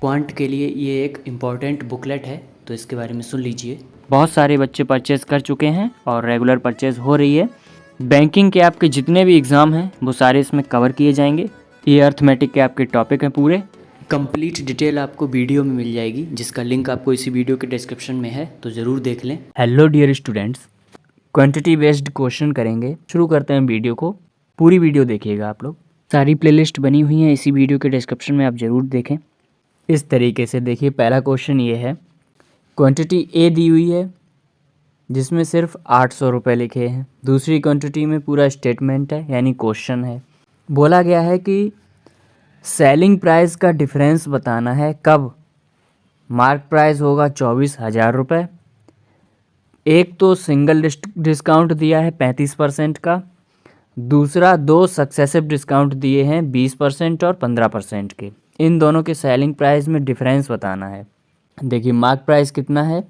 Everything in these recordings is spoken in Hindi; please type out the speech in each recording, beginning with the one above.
क्वांट के लिए ये एक इम्पॉर्टेंट बुकलेट है, तो इसके बारे में सुन लीजिए। बहुत सारे बच्चे परचेज़ कर चुके हैं और रेगुलर परचेज़ हो रही है। बैंकिंग के आपके जितने भी एग्ज़ाम हैं वो सारे इसमें कवर किए जाएंगे। ये अर्थमेटिक के आपके टॉपिक हैं पूरे। कंप्लीट डिटेल आपको वीडियो में मिल जाएगी, जिसका लिंक आपको इसी वीडियो के डिस्क्रिप्शन में है, तो ज़रूर देख लें। Hello dear students, quantity based question करेंगे। शुरू करते हैं वीडियो को। पूरी वीडियो देखिएगा आप लोग। सारी प्लेलिस्ट बनी हुई हैं इसी वीडियो के डिस्क्रिप्शन में, आप ज़रूर देखें। इस तरीके से देखिए, पहला क्वेश्चन ये है, क्वांटिटी ए दी हुई है जिसमें सिर्फ 800 रुपये लिखे हैं। दूसरी क्वांटिटी में पूरा स्टेटमेंट है, यानी क्वेश्चन है। बोला गया है कि सेलिंग प्राइस का डिफरेंस बताना है कब। मार्क प्राइस होगा 24,000 रुपये। एक तो सिंगल डिस्काउंट दिया है 35% का, दूसरा दो सक्सेसिव डिस्काउंट दिए हैं 20% और 15% के। इन दोनों के सेलिंग प्राइस में डिफरेंस बताना है। देखिए, मार्क प्राइस कितना है,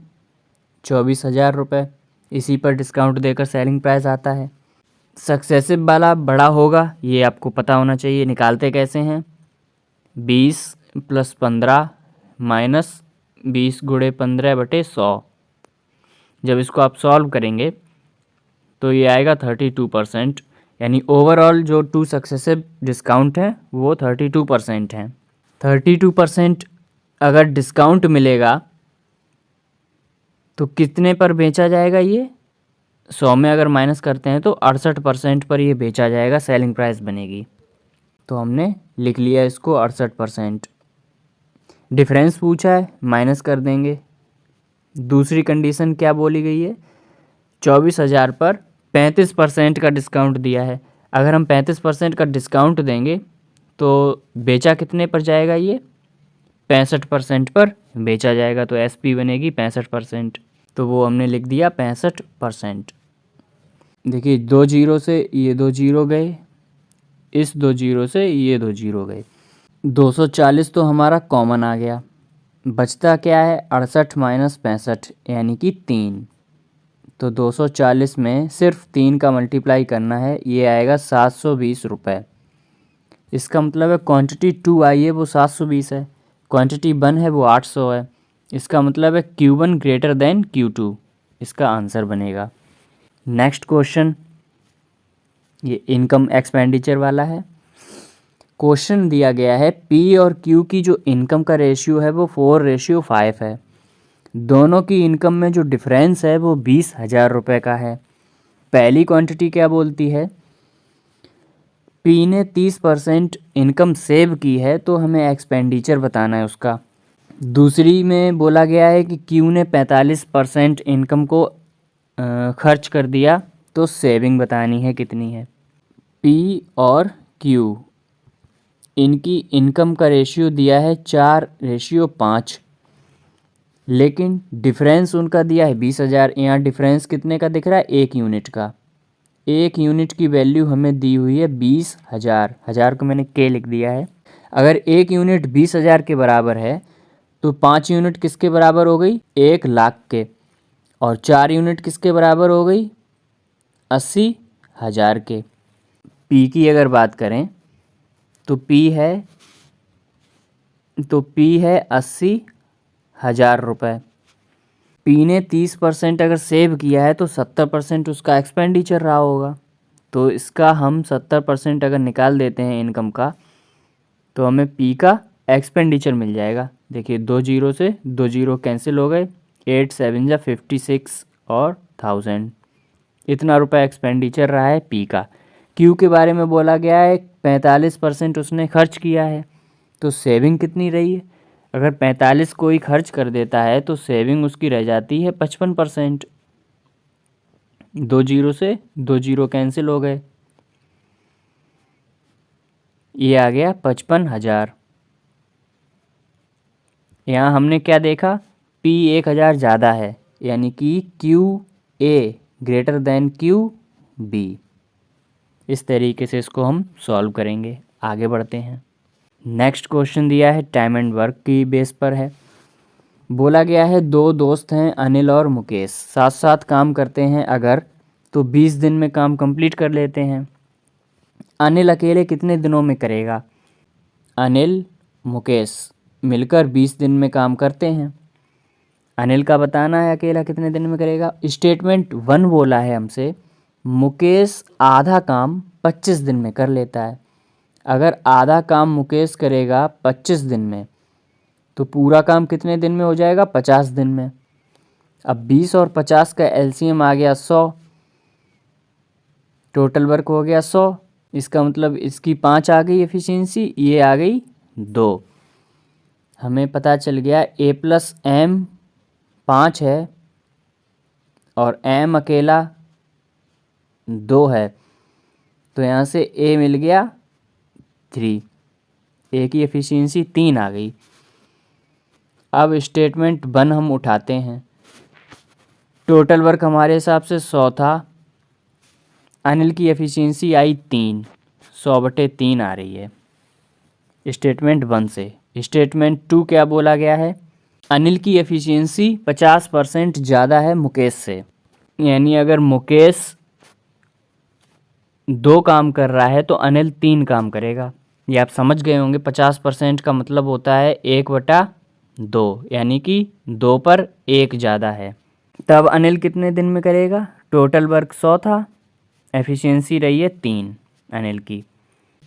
24,000 रुपये। इसी पर डिस्काउंट देकर सेलिंग प्राइस आता है। सक्सेसिव वाला बड़ा होगा, ये आपको पता होना चाहिए। निकालते कैसे हैं, 20 + 15 माइनस 20 × 15/100। जब इसको आप सॉल्व करेंगे तो ये आएगा 32%, यानी ओवरऑल जो 2 सक्सेसिव डिस्काउंट हैं वो 32% हैं। 32% अगर डिस्काउंट मिलेगा तो कितने पर बेचा जाएगा? ये 100 में अगर माइनस करते हैं तो 68% पर ये बेचा जाएगा, सेलिंग प्राइस बनेगी। तो हमने लिख लिया इसको 68%। डिफरेंस पूछा है, माइनस कर देंगे। दूसरी कंडीशन क्या बोली गई है, 24,000 पर 35% का डिस्काउंट दिया है। अगर हम 35% का डिस्काउंट देंगे तो बेचा कितने पर जाएगा? ये 65% पर बेचा जाएगा, तो एसपी बनेगी 65%। तो वो हमने लिख दिया 65%। देखिए, 2 जीरो से ये 2 जीरो गए, इस 2 जीरो से ये 2 जीरो गए। 240 तो हमारा कॉमन आ गया। बचता क्या है, 68 - 65 यानी कि 3। तो 240 में सिर्फ 3 का मल्टीप्लाई करना है, ये आएगा 720 रुपये। इसका मतलब है क्वांटिटी 2 आई है वो 720 है, क्वांटिटी 1 है वो 800 है। इसका मतलब है Q1 > Q2, इसका आंसर बनेगा। नेक्स्ट क्वेश्चन ये इनकम एक्सपेंडिचर वाला है। क्वेश्चन दिया गया है P और Q की जो इनकम का रेशियो है वो 4:5 है। दोनों की इनकम में जो डिफरेंस है वो 20,000 रुपये का है। पहली क्वांटिटी क्या बोलती है, P ने 30% इनकम सेव की है, तो हमें एक्सपेंडिचर बताना है उसका। दूसरी में बोला गया है कि Q ने 45% इनकम को खर्च कर दिया, तो सेविंग बतानी है कितनी है। P और Q इनकी इनकम का रेशियो दिया है 4:5, लेकिन डिफरेंस उनका दिया है 20,000। यहाँ डिफरेंस कितने का दिख रहा है, 1 यूनिट का। 1 यूनिट की वैल्यू हमें दी हुई है 20,000। 1000 को मैंने K लिख दिया है। अगर 1 यूनिट 20,000 के बराबर है तो 5 यूनिट किसके बराबर हो गई, 1,00,000 के। और 4 यूनिट किसके बराबर हो गई, 80,000 के। P की अगर बात करें तो P है 80,000 रुपये। P ने 30% अगर सेव किया है तो 70% उसका एक्सपेंडिचर रहा होगा। तो इसका हम 70% अगर निकाल देते हैं इनकम का, तो हमें P का एक्सपेंडिचर मिल जाएगा। देखिए, 2 जीरो से 2 जीरो कैंसिल हो गए, 8 × 7 = 56 और 1000। इतना रुपया एक्सपेंडिचर रहा है P का। Q के बारे में बोला गया है 45% उसने खर्च किया है, तो सेविंग कितनी रही है। अगर 45 कोई खर्च कर देता है तो सेविंग उसकी रह जाती है 55%। 2 जीरो से 2 जीरो कैंसिल हो गए, ये आ गया 55,000। यहाँ हमने क्या देखा, P 1,000 ज़्यादा है, यानी कि QA > QB। इस तरीके से इसको हम सॉल्व करेंगे। आगे बढ़ते हैं। नेक्स्ट क्वेश्चन दिया है टाइम एंड वर्क की बेस पर है। बोला गया है 2 दोस्त हैं, अनिल और मुकेश, साथ साथ काम करते हैं अगर, तो 20 दिन में काम कंप्लीट कर लेते हैं। अनिल अकेले कितने दिनों में करेगा? अनिल, मुकेश मिलकर 20 दिन में काम करते हैं। अनिल का बताना है अकेला कितने दिन में करेगा। स्टेटमेंट 1 बोला है हमसे मुकेश आधा काम 25 दिन में कर लेता है। अगर आधा काम मुकेश करेगा 25 दिन में तो पूरा काम कितने दिन में हो जाएगा? 50 दिन में। अब 20 और 50 का एलसीएम आ गया 100, टोटल वर्क हो गया 100। इसका मतलब इसकी 5 आ गई एफिशिएंसी, ये आ गई 2। हमें पता चल गया ए प्लस एम 5 है और एम अकेला 2 है, तो यहाँ से ए मिल गया 3, ए की एफिशिएंसी 3 आ गई। अब स्टेटमेंट 1 हम उठाते हैं। टोटल वर्क हमारे हिसाब से 100 था, अनिल की एफिशिएंसी आई 3, 100/3 आ रही है स्टेटमेंट 1 से। स्टेटमेंट 2 क्या बोला गया है? अनिल की एफिशिएंसी 50% ज़्यादा है मुकेश से, यानी अगर मुकेश 2 काम कर रहा है तो अनिल 3 काम करेगा। ये आप समझ गए होंगे। 50% का मतलब होता है 1/2, यानी कि 2 पर 1 ज़्यादा है। तब अनिल कितने दिन में करेगा? टोटल वर्क 100 था, एफिशिएंसी रही है 3 अनिल की।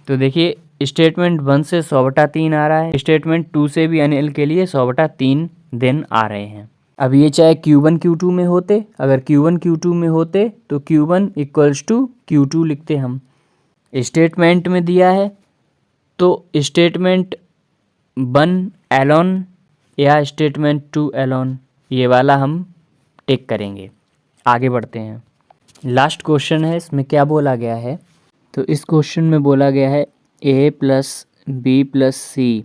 तो देखिए स्टेटमेंट 1 से 100/3 आ रहा है, स्टेटमेंट 2 से भी अनिल के लिए 100/3 दिन आ रहे हैं। अब ये चाहे Q1 Q2 में होते, अगर Q1 Q2 में होते तो Q1 = Q2 लिखते हम। स्टेटमेंट में दिया है तो स्टेटमेंट 1 एलोन या स्टेटमेंट 2 एलोन, ये वाला हम टिक करेंगे। आगे बढ़ते हैं। लास्ट क्वेश्चन है, इसमें क्या बोला गया है? तो इस क्वेश्चन में बोला गया है a + b + c,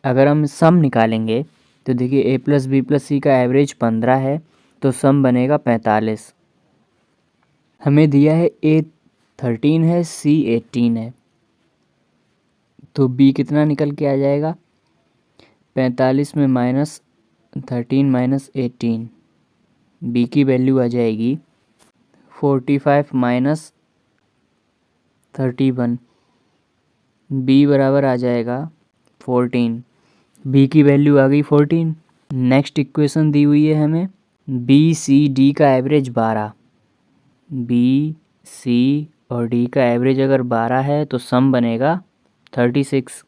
अगर हम सम निकालेंगे तो देखिए a + b + c का एवरेज 15 है, तो सम बनेगा 45। हमें दिया है a 13 है, c 18 है, तो b कितना निकल के आ जाएगा? 45 में -13 - 18, b की वैल्यू आ जाएगी 45 - 31, b बराबर आ जाएगा 14, b की वैल्यू आ गई 14। नेक्स्ट इक्वेशन दी हुई है हमें b c d का एवरेज 12, b c और d का एवरेज अगर 12 है तो सम बनेगा 36।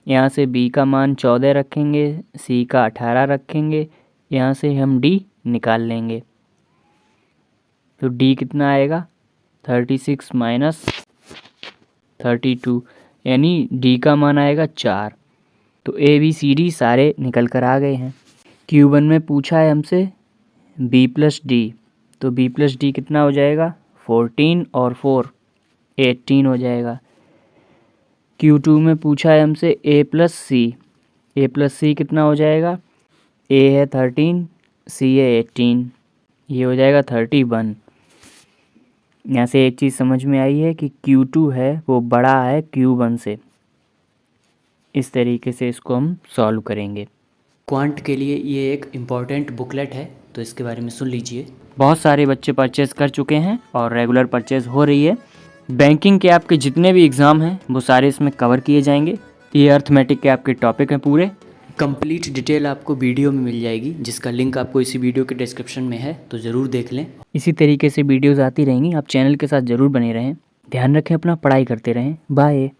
यहाँ से b का मान 14 रखेंगे, c का 18 रखेंगे, यहाँ से हम d निकाल लेंगे, तो d कितना आएगा? 36 - 32, यानी d का मान आएगा 4। तो a b c d सारे निकल कर आ गए हैं। Q1 में पूछा है हमसे b + d, तो b + d कितना हो जाएगा? 14 और 4 18 हो जाएगा। Q2 में पूछा है हमसे a + c, a + c कितना हो जाएगा? a है 13, c है 18, ये हो जाएगा 31। यहाँ से एक चीज़ समझ में आई है कि Q2 है वो बड़ा है Q1 से। इस तरीके से इसको हम सॉल्व करेंगे। क्वांट के लिए ये एक इम्पॉर्टेंट बुकलेट है, तो इसके बारे में सुन लीजिए। बहुत सारे बच्चे परचेज़ कर चुके हैं और रेगुलर परचेज़ हो रही है। बैंकिंग के आपके जितने भी एग्ज़ाम हैं वो सारे इसमें कवर किए जाएंगे। ये अर्थमेटिक के आपके टॉपिक हैं पूरे। कंप्लीट डिटेल आपको वीडियो में मिल जाएगी, जिसका लिंक आपको इसी वीडियो के डिस्क्रिप्शन में है, तो ज़रूर देख लें। इसी तरीके से वीडियोज़ आती रहेंगी, आप चैनल के साथ ज़रूर बने रहें। ध्यान रखें अपना, पढ़ाई करते रहें। बाय।